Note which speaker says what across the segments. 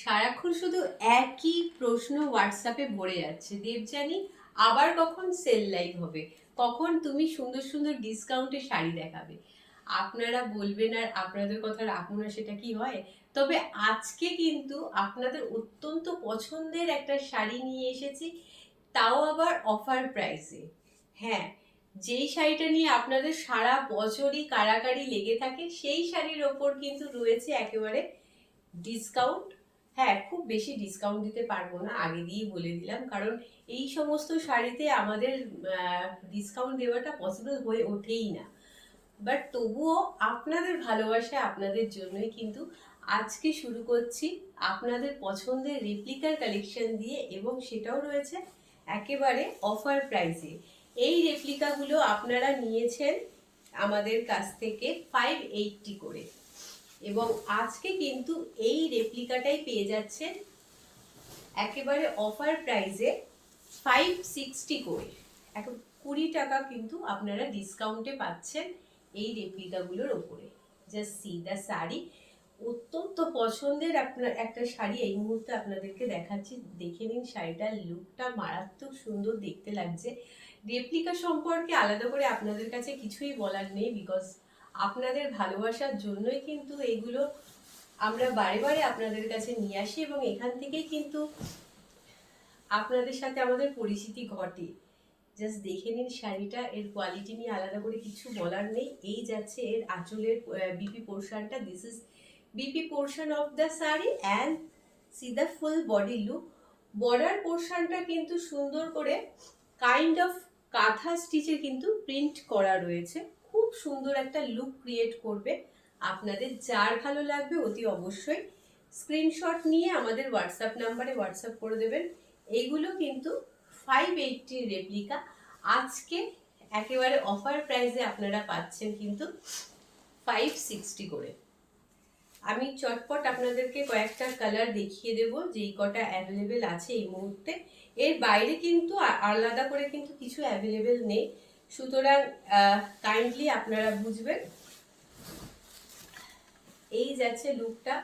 Speaker 1: সারাক্ষণ শুধু একই প্রশ্ন হোয়াটসঅ্যাপে ভরে যাচ্ছে, দেবযানী আবার কখন সেল লাইভ হবে, কখন তুমি সুন্দর সুন্দর ডিসকাউন্টে শাড়ি দেখাবে। আপনারা বলবেন আর আপনাদের কথা রাখুন না, সেটা কি হয়? তবে আজকে কিন্তু আপনাদের অত্যন্ত পছন্দের একটা শাড়ি নিয়ে এসেছি, তাও আবার অফার প্রাইসে। হ্যাঁ, যেই শাড়িটা নিয়ে আপনাদের সারা বছরই কাড়াকাড়ি লেগে থাকে, সেই শাড়ির ওপর কিন্তু রয়েছে একেবারে ডিসকাউন্ট। হ্যাঁ, খুব বেশি ডিসকাউন্ট দিতে পারবো না, আগে দিয়েই বলে দিলাম, কারণ এই সমস্ত শাড়িতে আমাদের ডিসকাউন্ট দেওয়াটা পসিবল হয়ে ওঠেই না। বাট তবুও আপনাদের ভালোবাসা, আপনাদের জন্যই কিন্তু আজকে শুরু করছি আপনাদের পছন্দের রেপ্লিকার কালেকশন দিয়ে, এবং সেটাও রয়েছে একেবারে অফার প্রাইসে। এই রেপ্লিকাগুলো আপনারা নিয়েছেন আমাদের কাছ থেকে 580 করে, এবং আজকে কিন্তু এই রেপ্লিকাটাই পেয়ে যাচ্ছেন একেবারে অফার প্রাইসে 560 করে। এখন 20 টাকা কিন্তু আপনারা ডিসকাউন্টে পাচ্ছেন এই রেপ্লিকাগুলোর ওপরে। জাস্ট সি দ্য শাড়ি, অত্যন্ত পছন্দের আপনার একটা শাড়ি এই মুহূর্তে আপনাদেরকে দেখাচ্ছি। দেখে নিন শাড়িটার লুকটা মারাত্মক সুন্দর দেখতে লাগছে। রেপ্লিকা সম্পর্কে আলাদা করে আপনাদের কাছে কিছুই বলার নেই, বিকজ আপনাদের ভালোবাসার জন্যই কিন্তু এগুলো আমরা বারে বারে আপনাদের কাছে নিয়ে আসি, এবং এখান থেকেই কিন্তু আপনাদের সাথে আমাদের পরিচিতি ঘটে। জাস্ট দেখে নিন শাড়িটা, এর কোয়ালিটি নিয়ে আলাদা করে কিছু বলার নেই। এই যাচ্ছে এর আঁচলের বিপি পোর্শনটা, this is BP portion of the sari, and C the full body look. Border পোর্শনটা কিন্তু সুন্দর করে কাইন্ড অফ কাঁথা স্টিচের কিন্তু প্রিন্ট করা রয়েছে, খুব সুন্দর একটা লুক ক্রিয়েট করবে আপনাদের। যার ভালো লাগবে অতি অবশ্যই স্ক্রিনশট নিয়ে আমাদের হোয়াটসঅ্যাপ নাম্বারে হোয়াটসঅ্যাপ করে দেবেন। এইগুলো কিন্তু 580 রেপ্লিকা, আজকে একেবারে অফার প্রাইসে আপনারা পাচ্ছেন কিন্তু 560 করে। আমি চটপট আপনাদেরকে কয়েকটা কালার দেখিয়ে দেব, যেই কটা অ্যাভেলেবেল আছে এই মুহূর্তে। এর বাইরে কিন্তু আলাদা করে কিন্তু কিছু অ্যাভেলেবেল নেই, সুতরাং কাইন্ডলি আপনারা বুঝবেন। এই যাচ্ছে লুকটা।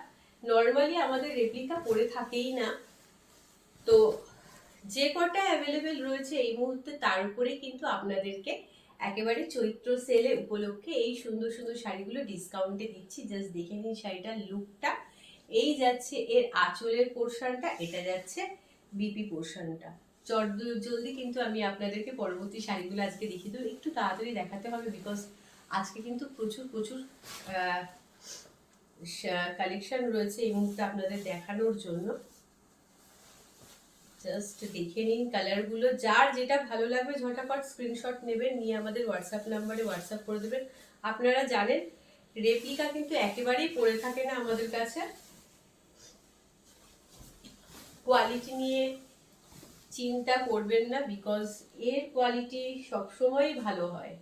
Speaker 1: নর্মালি আমাদের রেপ্লিকা পরে থাকেই না, তো যে কটা অ্যাভেলেবেল রয়েছে এই মুহূর্তে তার উপরে কিন্তু আপনাদেরকে একেবারে চৈত্র সেলে উপলক্ষে এই সুন্দর সুন্দর শাড়িগুলো ডিসকাউন্টে দিচ্ছি। জাস্ট দেখে নিন শাড়িটার লুকটা। এই যাচ্ছে এর আঁচলের পোর্শনটা, এটা যাচ্ছে বিপি পোর্শনটা। জলদি কিন্তু আমি আপনাদেরকে পরবর্তী শাড়িগুলো আজকে দেখিয়ে দেবো, একটু তাড়াতাড়ি দেখাতে হবে, বিকজ আজকে কিন্তু প্রচুর প্রচুর কালেকশন রয়েছে এই মুহূর্তে আপনাদের দেখানোর জন্য। জাস্ট দেখে নিন কালারগুলো, যার যেটা ভালো লাগবে ঝটাপট স্ক্রিনশট নেবেন, নিয়ে আমাদের হোয়াটসঅ্যাপ নাম্বারে হোয়াটসঅ্যাপ করে দেবেন। আপনারা জানেন রেপ্লিকা কিন্তু একেবারেই পড়ে থাকে না আমাদের কাছে, কোয়ালিটি নিয়ে চিন্তা করবেন না, বিকজ এর কোয়ালিটি সবসময় ভালো হয়।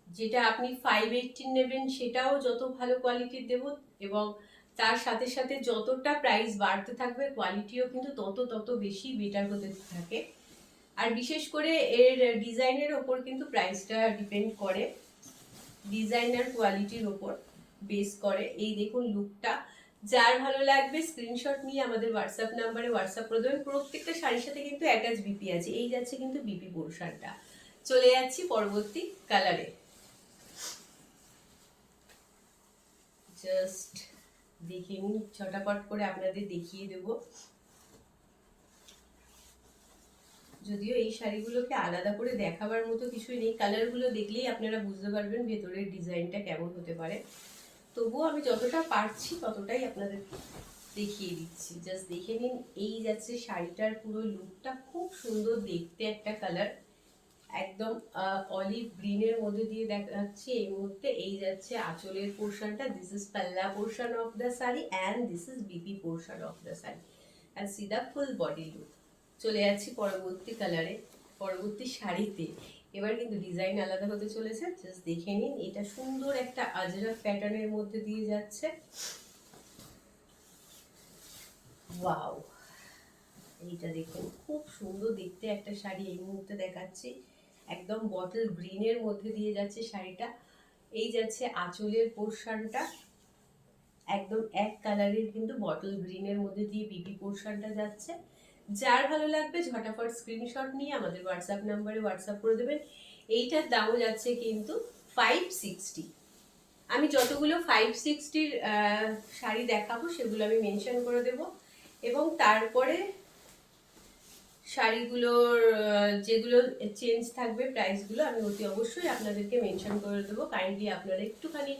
Speaker 1: যেটা আপনি 580 নেবেন সেটাও যত ভালো কোয়ালিটির দেব, এবং তার সাথে সাথে যতটা প্রাইস বাড়তে থাকবে কোয়ালিটিও কিন্তু তত তত বেশি বেটার হতে থাকে। আর বিশেষ করে এর ডিজাইনের ওপর কিন্তু প্রাইসটা ডিপেন্ড করে, ডিজাইনার কোয়ালিটির ওপর বেস করে। এই দেখুন লুকটা, যার ভালো লাগবে স্ক্রিনশট নিয়ে আমাদের হোয়াটসঅ্যাপ নাম্বারে হোয়াটসঅ্যাপ করে দেবেন। প্রত্যেকটা শাড়ির সাথে কিন্তু অ্যাটাচ বিপি আছে। এই যাচ্ছে কিন্তু বিপি পোর্শনটা। চলে যাচ্ছি পরবর্তী কালারে। জাস্ট দেখে নিন, ছটাপট করে আপনাদের দেখিয়ে দেব। যদিও এই শাড়িগুলোকে আলাদা করে দেখাবার মতো কিছুই নেই, কালারগুলো দেখলেই আপনারা বুঝতে পারবেন ভেতরের ডিজাইনটা কেমন হতে পারে। তবুও আমি যতটা পারছি ততটাই আপনাদেরকে দেখিয়ে দিচ্ছি। জাস্ট দেখে নিন, এই যাচ্ছে শাড়িটার পুরো লুকটা, খুব সুন্দর দেখতে একটা কালার, একদম অলিভ গ্রিনের মধ্যে দিয়ে দেখাচ্ছি এই মুহূর্তে। এই যাচ্ছে আঁচলের পোর্শনটা, this is palla portion of the sari, and this is BP portion of the sari, and C the full body look. চলে যাচ্ছি পরবর্তী কালারে, পরবর্তী শাড়িতে। এবার কিন্তু ডিজাইন আলাদা হতে চলেছে, জাস্ট দেখে নিন। এটা সুন্দর একটা আজরাক প্যাটার্নের মধ্যে দিয়ে যাচ্ছে। ওয়াও, এইটা দেখুন, খুব সুন্দর দেখতে একটা শাড়ি এই মুহূর্তে দেখাচ্ছি, একদম বটল গ্রিনের মধ্যে দিয়ে যাচ্ছে শাড়িটা। এই যাচ্ছে আঁচলের পোর্শনটা, একদম এক কালারের কিন্তু বটল গ্রিনের মধ্যে দিয়ে বিপি পোর্শনটা যাচ্ছে। যার ভালো লাগবে ঝটাফট স্ক্রিনশট নিয়ে আমাদের হোয়াটসঅ্যাপ নাম্বারে হোয়াটসঅ্যাপ করে দেবেন। এইটার দামও যাচ্ছে কিন্তু 560। আমি যতগুলো 560-র শাড়ি দেখাবো সেগুলো আমি মেনশন করে দেব, এবং তারপরে শাড়িগুলোর যেগুলো চেঞ্জ থাকবে প্রাইসগুলো আমি অতি অবশ্যই আপনাদেরকে মেনশন করে দেবো। কাইন্ডলি আপনারা একটুখানি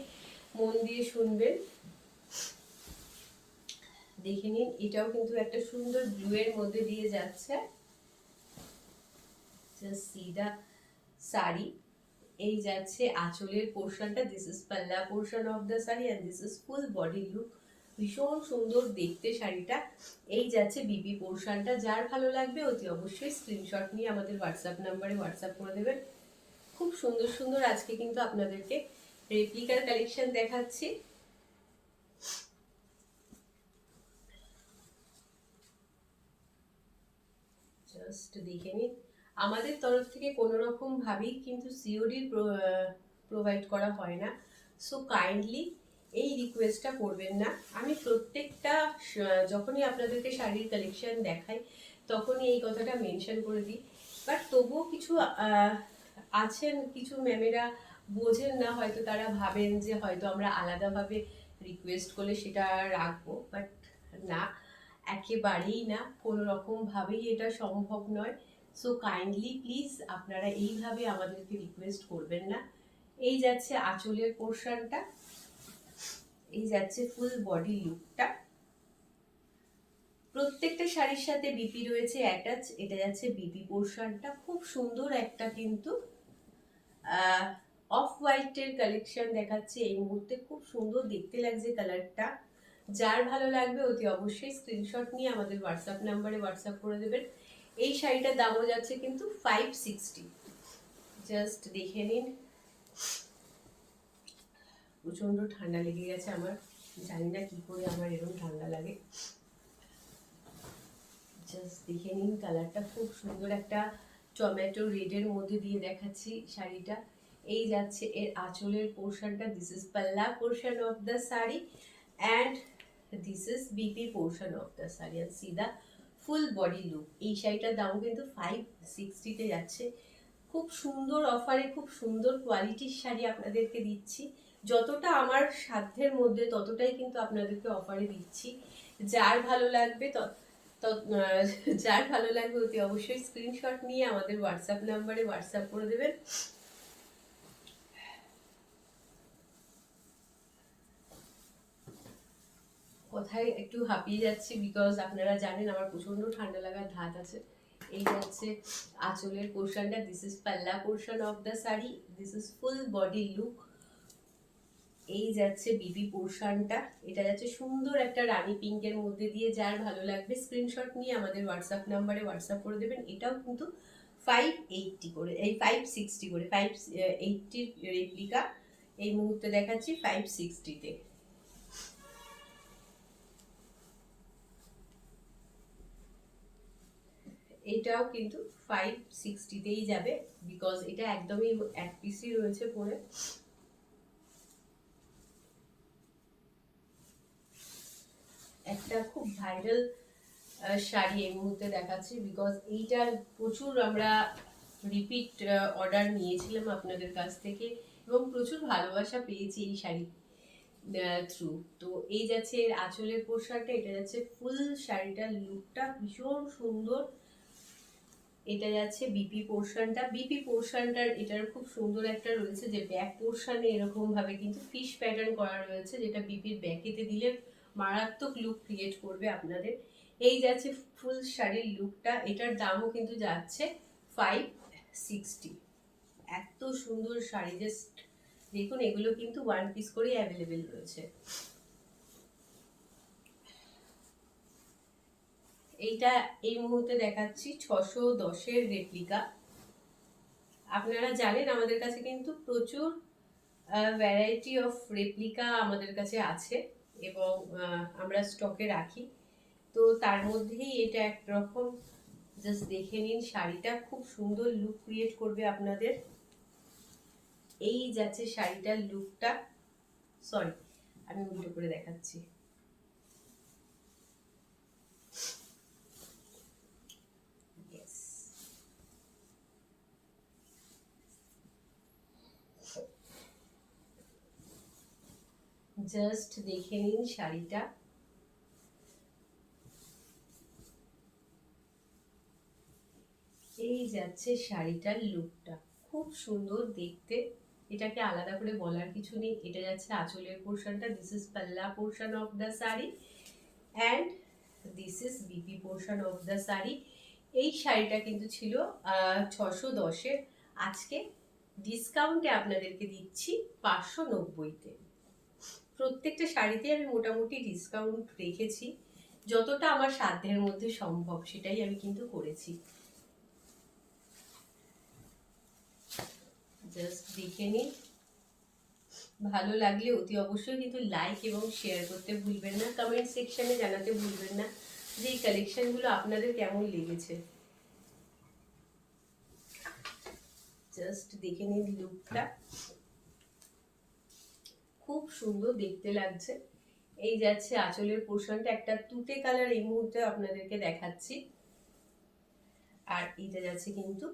Speaker 1: মন দিয়ে শুনবেন। দেখে নিন, এটাও কিন্তু একটা সুন্দর ব্লু এর মধ্যে দিয়ে যাচ্ছে। Just see the sari. এই যাচ্ছে আঁচলের পোর্শনটা, this is palla portion of the sari and this is full body look. ভীষণ সুন্দর দেখতে শাড়িটা। এই যাচ্ছে বিপি পোর্শনটা। যার ভালো লাগবে অতি অবশ্যই স্ক্রিনশট নিয়ে আমাদের হোয়াটসঅ্যাপ নাম্বারে হোয়াটসঅ্যাপ করে দেবেন। খুব সুন্দর সুন্দর আজকে কিন্তু আপনাদেরকে রেপ্লিকার কালেকশন দেখাচ্ছি। জাস্ট দেখে নিন, আমাদের তরফ থেকে কোনো রকম ভাবেই কিন্তু সিওডি প্রোভাইড করা হয় না। সো কাইন্ডলি এই রিকোয়েস্টটা করবেন না। আমি প্রত্যেকটা যখনই আপনাদেরকে শাড়ির কালেকশন দেখাই তখনই এই কথাটা মেনশন করে দিই। বাট তবুও কিছু আছেন, কিছু ম্যামেরা বোঝেন না, হয়তো তারা ভাবেন যে হয়তো আমরা আলাদাভাবে রিকোয়েস্ট করলে সেটা রাখবো, বাট না, একেবারেই না, কোনো রকম ভাবেই এটা সম্ভব নয়। সো কাইন্ডলি প্লিজ আপনারা এইভাবে আমাদেরকে রিকোয়েস্ট করবেন না। এই যাচ্ছে আঁচলের পোর্শনটা, এই যাচ্ছে ফুল বডি লুকটা। প্রত্যেকটা শাড়ির সাথে বিপি রয়েছে অ্যাটাচ। এটা যাচ্ছে বিপি পোর্শনটা, খুব সুন্দর একটা কিন্তু অফ হোয়াইটের কালেকশন দেখাচ্ছে এই মুহূর্তে। খুব সুন্দর দেখতে লাগছে কালারটা। যার ভালো লাগবে অতি অবশ্যই স্ক্রিনশট নিয়ে আমাদের হোয়াটসঅ্যাপ নাম্বারে হোয়াটসঅ্যাপ করে দেবেন। এই শাড়িটার দামও যাচ্ছে কিন্তু 560। জাস্ট দেখে নিন। প্রচন্ড ঠান্ডা লেগে গেছে আমার, জানি না কি করে আমার এরকম ঠান্ডা লাগে। জাস্ট দেখে নিন, কালারটা খুব সুন্দর একটা টমেটো রেডের মধ্যে দিয়ে দেখাচ্ছি শাড়িটা। এই যাচ্ছে এর আঁচলের পোর্শনটা, this is palla portion of the sari and this is BP portion of the sari and C the full body look. এই শাড়িটার দাম কিন্তু 560-তে যাচ্ছে। খুব সুন্দর অফারে খুব সুন্দর কোয়ালিটির শাড়ি আপনাদেরকে দিচ্ছি। যতটা আমার সাধ্যের মধ্যে ততটাই কিন্তু আপনাদেরকে অফারে দিচ্ছি। যার ভালো লাগবে যার ভালো লাগবে অতি অবশ্যই স্ক্রিনশট নিয়ে আমাদের হোয়াটসঅ্যাপ নাম্বারে হোয়াটসঅ্যাপ করে দেবেন। কথায় একটু হাঁপিয়ে যাচ্ছি বিকজ আপনারা জানেন আমার প্রচন্ড ঠান্ডা লাগার ধাত আছে। এই যাচ্ছে আঁচলের পোর্শনটা, this is palla portion of the sari, this is full body look. এই যাচ্ছে বিবি পোর্শনটা, এটা যাচ্ছে সুন্দর একটা রানী পিঙ্কের মধ্যে দিয়ে। যার ভালো লাগবে স্ক্রিনশট নিয়ে আমাদের হোয়াটসঅ্যাপ নাম্বারে হোয়াটসঅ্যাপ করে দেবেন। এটাও কিন্তু 580 করে, এই 560 করে, 580 রেপ্লিকা এই মুহূর্তে দেখাচ্ছি 560-তে। এটাও কিন্তু 560-তেই যাবে বিকজ এটা একদমই এক পিসই রয়েছে পরে। একটা খুব ভাইরাল শাড়ি এই মুহূর্তে দেখাচ্ছি বিকজ এইটার প্রচুর আমরা রিপিট অর্ডার নিয়েছিলাম আপনাদের কাছ থেকে এবং প্রচুর ভালোবাসা পেয়েছি এই শাড়ি থ্রু। তো এই যাচ্ছে এর আঁচলের পোর্শনটা, এটা যাচ্ছে ফুল শাড়িটার লুকটা ভীষণ সুন্দর। এটা যাচ্ছে বিপি পোর্শনটা, বিপি পোর্শনটার এটার খুব সুন্দর একটা রয়েছে যে ব্যাক পোর্শনে এরকম ভাবে কিন্তু ফিশ প্যাটার্ন করা রয়েছে, যেটা বিপির ব্যাকেতে দিলে মারাত্মক লুক ক্রিয়েট করবে আপনাদের। এই যাচ্ছে ফুল শাড়ির লুকটা, এটার দামও কিন্তু যাচ্ছে 560। এত সুন্দর শাড়ি, জাস্ট দেখুন, এগুলো কিন্তু ওয়ান পিস করেই অ্যাভেলেবেল রয়েছে। এইটা এই মুহূর্তে দেখাচ্ছি 610-এর রেপ্লিকা। আপনারা জানেন আমাদের কাছে কিন্তু প্রচুর ভ্যারাইটি অফ রেপ্লিকা আমাদের কাছে আছে এবং আমরা স্টকে রাখি। তো তার মধ্যেই এটা একরকম, জাস্ট দেখে নিন, শাড়িটা খুব সুন্দর লুক ক্রিয়েট করবে আপনাদের। এই যাচ্ছে শাড়িটার লুকটা, সরি আমি উল্টো করে দেখাচ্ছি। জাস্ট দেখে নিন শাড়িটা। এই যাচ্ছে শাড়িটার লুকটা, খুব সুন্দর দেখতে। এটাকে আলাদা করে বলার কিছু নেই। এটা যাচ্ছে আঁচলের পোর্শনটা, this is palla portion of the sari and this is BP portion of the sari. এই শাড়িটা কিন্তু ছিল 610-এর, আজকে ডিসকাউন্টে আপনাদেরকে দিচ্ছি 590-তে। প্রত্যেকটা শাড়িতে আমি মোটামুটি ডিসকাউন্ট রেখেছি, যতটা আমার সাধ্যের মধ্যে সম্ভব সেটাই আমি কিন্তু করেছি। জাস্ট দেখে নিন। ভালো লাগলে অতি অবশ্যই কিন্তু লাইক এবং শেয়ার করতে ভুলবেন না, কমেন্ট সেকশনে জানাতে ভুলবেন না যে এই কালেকশনগুলো আপনাদের কেমন লেগেছে। জাস্ট দেখে নিন লুকটা, খুব সুন্দর দেখতে লাগছে। এই যাচ্ছে আঁচলের পোর্শনটা, একটা তুতে কালার এই মুহূর্তে আপনাদেরকে দেখাচ্ছি। আর এটা যাচ্ছে কিন্তু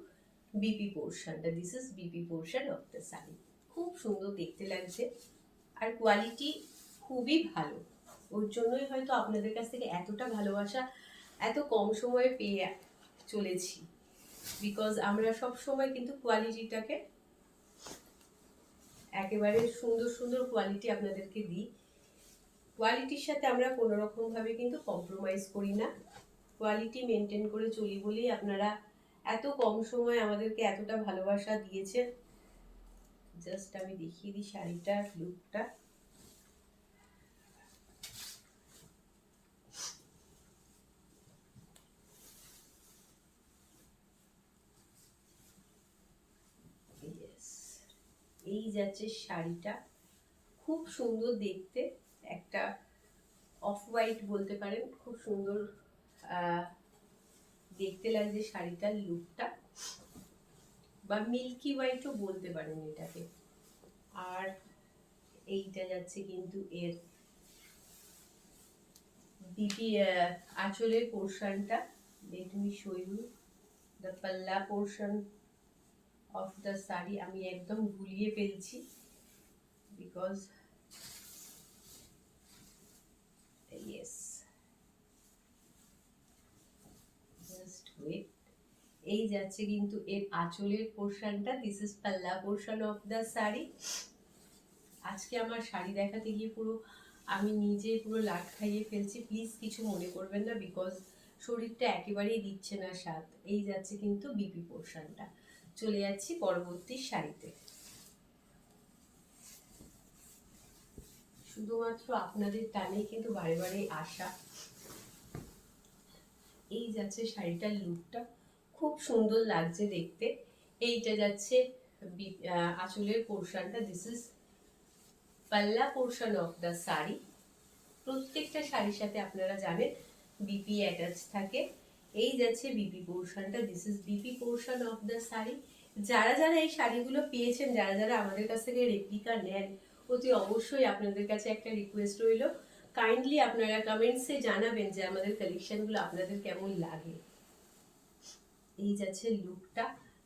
Speaker 1: বিপি পোর্শনটা, this is BP portion of the sari. খুব সুন্দর দেখতে লাগছে আর কোয়ালিটি খুবই ভালো। ওর জন্যই হয়তো আপনাদের কাছ থেকে এতটা ভালোবাসা এত কম সময়ে পেয়ে চলেছি, বিকজ আমরা সব সময় কিন্তু কোয়ালিটিটাকে একেবারে সুন্দর সুন্দর কোয়ালিটি আপনাদেরকে দিই। কোয়ালিটির সাথে আমরা কোনো রকম ভাবে কিন্তু কম্প্রোমাইজ করি না, কোয়ালিটি মেনটেন করে চলি বলেই আপনারা এত কম সময় আমাদেরকে এতটা ভালোবাসা দিয়েছেন। জাস্ট আমি দেখিয়ে দিই শাড়িটার লুকটা। এই যাচ্ছে শাড়িটা, খুব সুন্দর দেখতে, একটা অফ হোয়াইট বলতে পারেন, খুব সুন্দর দেখতে লাগছে শাড়িটার লুকটা, বা মিল্কি হোয়াইটও বলতে পারেন এটাকে। আর এইটা যাচ্ছে কিন্তু এর বিপি আঁচলের পোর্শনটা। Let me show you the palla portion of the sari. আমি একদম গুলিয়ে ফেলছি বিকজ ইয়েস, জাস্ট ওয়েট। এই যাচ্ছে কিন্তু এর আঁচলের পোর্শনটা, this is palla portion of the sari. আজকে আমার শাড়ি দেখাতে গিয়ে পুরো আমি নিজে পুরো লাট খাইয়ে ফেলছি, প্লিজ কিছু মনে করবেন না, বিকজ শরীরটা একেবারেই দিচ্ছে না সাথ। এই যাচ্ছে কিন্তু বিপি পোর্শনটা। চলে যাচ্ছি পরবর্তী শাড়িতে। শুধুমাত্র আপনাদের টানেই কিন্তু বারে বারে আসা। এই যাচ্ছে শাড়িটার লুকটা, খুব সুন্দর লাগছে দেখতে। এইটা যাচ্ছে আঁচলের পোর্শনটা, this is palla portion of the sari. প্রত্যেকটা শাড়ির সাথে আপনারা জানেন বিপি অ্যাটাচ থাকে। এই যাচ্ছে বিপি পোর্শনটা, this is BP portion of the sari. যারা যারা এই শাড়িগুলো পেয়েছেন, যারা যারা আমাদের কাছ থেকে রেপ্লিকা নেন, অতি অবশ্যই আপনাদের কাছে একটা রিকোয়েস্ট রইল, কাইন্ডলি আপনারা কমেন্টসে জানাবেন যে আমাদের কালেকশনগুলো আপনাদের কেমন লাগে। এই যাচ্ছে লুকটা,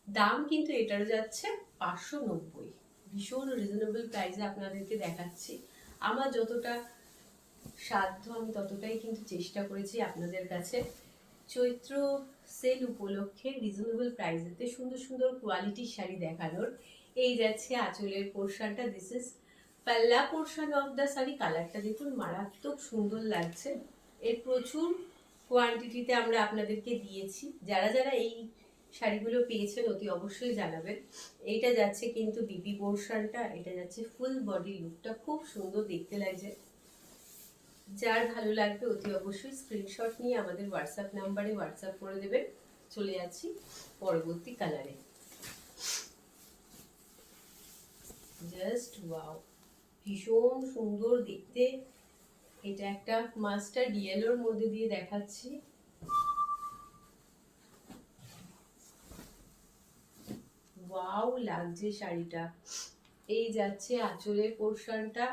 Speaker 1: দাম কিন্তু এটারও যাচ্ছে 590। ভীষণ রিজনেবল প্রাইসে আপনাদেরকে দেখাচ্ছি। আমার যতটা সাধ্য আমি ততটাই কিন্তু চেষ্টা করেছি আপনাদের কাছে চৈত্র সেল উপলক্ষে রিজনেবল প্রাইসেতে সুন্দর সুন্দর কোয়ালিটির শাড়ি দেখানোর। এই যাচ্ছে আঁচলের পোর্শনটা, this is palla portion of the sari. কালারটা দেখুন, মারাত্মক সুন্দর লাগছে। এর প্রচুর কোয়ান্টিটিতে আমরা আপনাদেরকে দিয়েছি। যারা যারা এই শাড়িগুলো পেয়েছেন অতি অবশ্যই জানাবেন। এইটা যাচ্ছে কিন্তু বিপি পোর্শনটা, এটা যাচ্ছে ফুল বডি লুকটা, খুব সুন্দর দেখতে লাগছে। যার ভালো লাগবে অতি অবশ্যই স্ক্রিনশট নিয়ে আমাদের হোয়াটসঅ্যাপ নাম্বারে হোয়াটসঅ্যাপ করে দেবেন। চলে যাচ্ছি পরবর্তী কালারে। জাস্ট ওয়াও, ভীষণ সুন্দর দেখতে। এটা একটা মাস্টার্ড ইয়েলোর মধ্যে দিয়ে দেখাচ্ছি। ওয়াও লাগছে শাড়িটা। এই যাচ্ছে আঁচলের পোর্শনটা,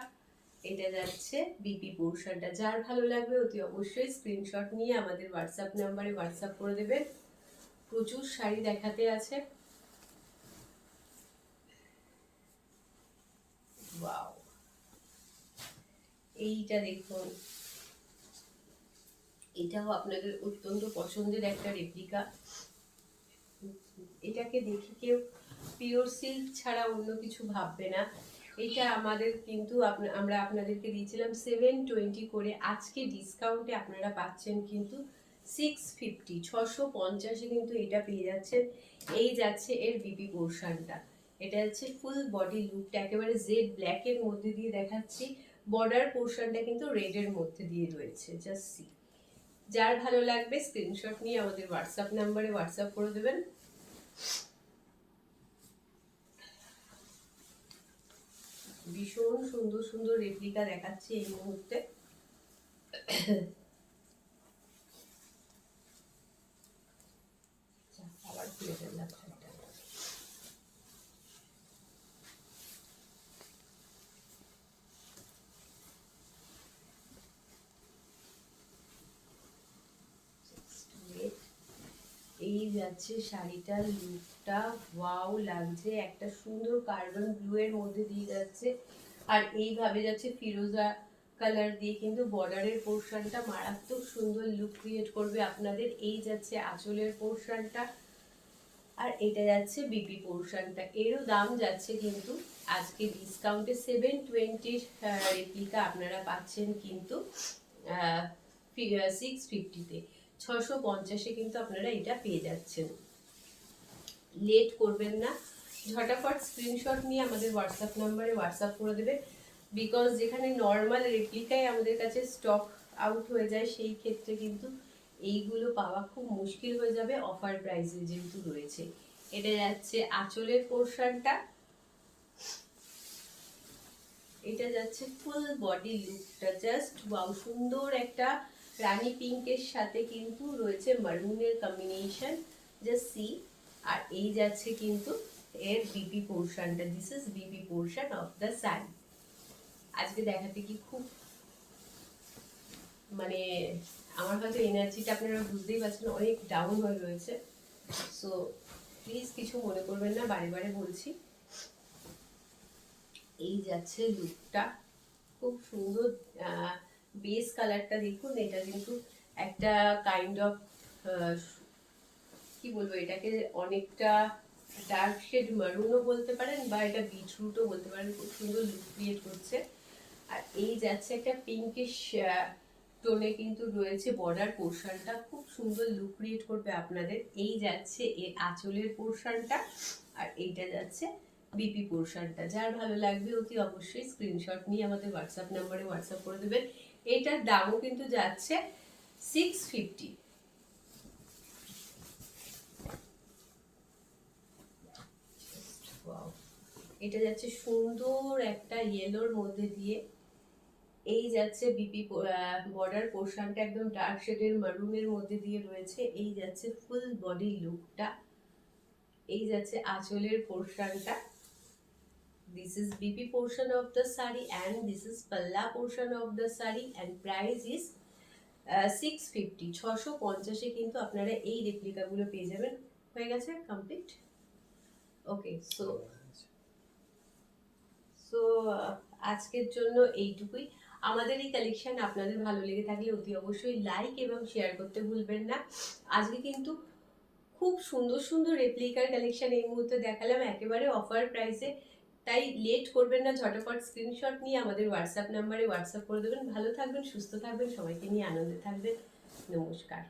Speaker 1: এটা যাচ্ছে বিপি পোর্শনটা। যার ভালো লাগবে অতি অবশ্যই স্ক্রিনশট নিয়ে আমাদের হোয়াটসঅ্যাপ নাম্বারে হোয়াটসঅ্যাপ করে দেবেন। প্রচুর শাড়ি দেখাতে আছে। ওয়াও, এইটা দেখুন, এটাও আপনাদের অত্যন্ত পছন্দের একটা রেপ্লিকা। এটাকে দেখে কেউ পিওর সিল্ক ছাড়া অন্য কিছু ভাববে না। এটা আমাদের কিন্তু আমরা আপনাদেরকে দিয়েছিলাম 720 করে, আজকে ডিসকাউন্টে আপনারা পাচ্ছেন কিন্তু 650, 650 কিন্তু এটা পেয়ে যাচ্ছেন। এই যাচ্ছে এর বিপি পোর্শনটা। এটা হচ্ছে ফুল বডি লুকটা একেবারে জেড ব্ল্যাক এর মধ্যে দিয়ে দেখাচ্ছি। বর্ডার পোর্শনটা কিন্তু রেড এর মধ্যে দিয়ে রয়েছে, জাস্ট সি। যার ভালো লাগবে স্ক্রিনশট নিয়ে আমাদের হোয়াটসঅ্যাপ নাম্বারে হোয়াটসঅ্যাপ করে দেবেন। ভীষণ সুন্দর সুন্দর রেপ্লিকা দেখাচ্ছি এই মুহূর্তে। আবার খুলে ফেললাম শাড়িটা। এই যাচ্ছে শাড়িটার লুকটা, ওয়াও লাগছে, একটা সুন্দর কার্বন ব্লু এর মধ্যে দিয়ে যাচ্ছে, আর এইভাবে যাচ্ছে ফিরোজা কালার দিয়ে কিন্তু বর্ডারের পোর্শনটা মারাত্মক সুন্দর লুক ক্রিয়েট করবে আপনাদের। এই যাচ্ছে আঁচলের পোর্শনটা, আর এটা যাচ্ছে বিপি পোর্শনটা। এরও দাম যাচ্ছে কিন্তু আজকে ডিসকাউন্টে 720 রেপ্লিকা আপনারা পাচ্ছেন কিন্তু 650-তে, 650-এ কিন্তু আপনারা এটা পেয়ে যাচ্ছেন। লেট করবেন না, ঝটাফট স্ক্রিনশট নিয়ে আমাদের হোয়াটসঅ্যাপ নাম্বারে হোয়াটসঅ্যাপ করে দেবে। বিকজ যেখানে নর্মাল রেপ্লিকাই আমাদের কাছে স্টক আউট হয়ে যায়, সেই ক্ষেত্রে কিন্তু এইগুলো পাওয়া খুব মুশকিল হয়ে যাবে অফার প্রাইসে যেহেতু রয়েছে। এটা যাচ্ছে আঁচলের পোর্শনটা, এটা যাচ্ছে ফুল বডি লুকটা, জাস্ট ওয়াও, সুন্দর একটা রানী পিঙ্কের সাথে কিন্তু রয়েছে মারুনের কম্বিনেশন, জাস্ট সি। আর এই যাচ্ছে কিন্তু এর বিপি পোর্শনটা, this is BP portion of the sari. আজকে দেখাতে কি খুব মানে আমার হয়তো এনার্জিটা আপনারা বুঝতেই পারছেন অনেক ডাউন হয়ে রয়েছে, সো প্লিজ কিছু মনে করবেন না, বারে বারে বলছি। এই যাচ্ছে লুকটা, খুব সুন্দর বেস কালারটা দেখুন। এটা কিন্তু একটা কাইন্ড অফ কি বলবো এটাকে, অনেকটা ডার্ক শেড মারুনও বলতে পারেন বা এটা বিটরুটও বলতে পারেন, খুব সুন্দর লুক ক্রিয়েট করছে। আর এই যাচ্ছে একটা পিঙ্কিশ টোনে কিন্তু রয়েছে বর্ডার পোর্শনটা, খুব সুন্দর লুক ক্রিয়েট করবে আপনাদের। এই যাচ্ছে এর আঁচলের পোর্শনটা, আর এইটা যাচ্ছে বিপি পোর্শনটা। যার ভালো লাগবে অতি অবশ্যই স্ক্রিনশট নিয়ে আমাদের হোয়াটসঅ্যাপ নাম্বারে হোয়াটসঅ্যাপ করে দেবেন। এটার দামও কিন্তু যাচ্ছে 650। এটা যাচ্ছে সুন্দর একটা ইয়েলোর মধ্যে দিয়ে, এই যাচ্ছে বিপি বর্ডার পোর্শনটা একদম ডার্ক শেডের মারুনের মধ্যে দিয়ে রয়েছে। এই যাচ্ছে ফুল বডি লুকটা, এই যাচ্ছে আঁচলের পোর্শনটা। This is BP portion of the sari and this is palla portion of the sari and price is 650, 650-এ কিন্তু আপনারা এই রেপ্লিকাগুলো পেয়ে যাবেন। হয়ে গেছে কমপ্লিট। ওকে, সো সো আজকের জন্য এইটুকুই। আমাদের এই কালেকশন আপনাদের ভালো লেগে থাকলে অতি অবশ্যই লাইক এবং শেয়ার করতে ভুলবেন না। আজকে কিন্তু খুব সুন্দর সুন্দর রেপ্লিকার কালেকশন এই মুহূর্তে দেখালাম একেবারে অফার প্রাইসে, তাই লেট করবেন না, ঝটপট স্ক্রিনশট নিয়ে আমাদের হোয়াটসঅ্যাপ নাম্বারে হোয়াটসঅ্যাপ করে দেবেন। ভালো থাকবেন, সুস্থ থাকবেন, সবাইকে নিয়ে আনন্দে থাকবেন। নমস্কার।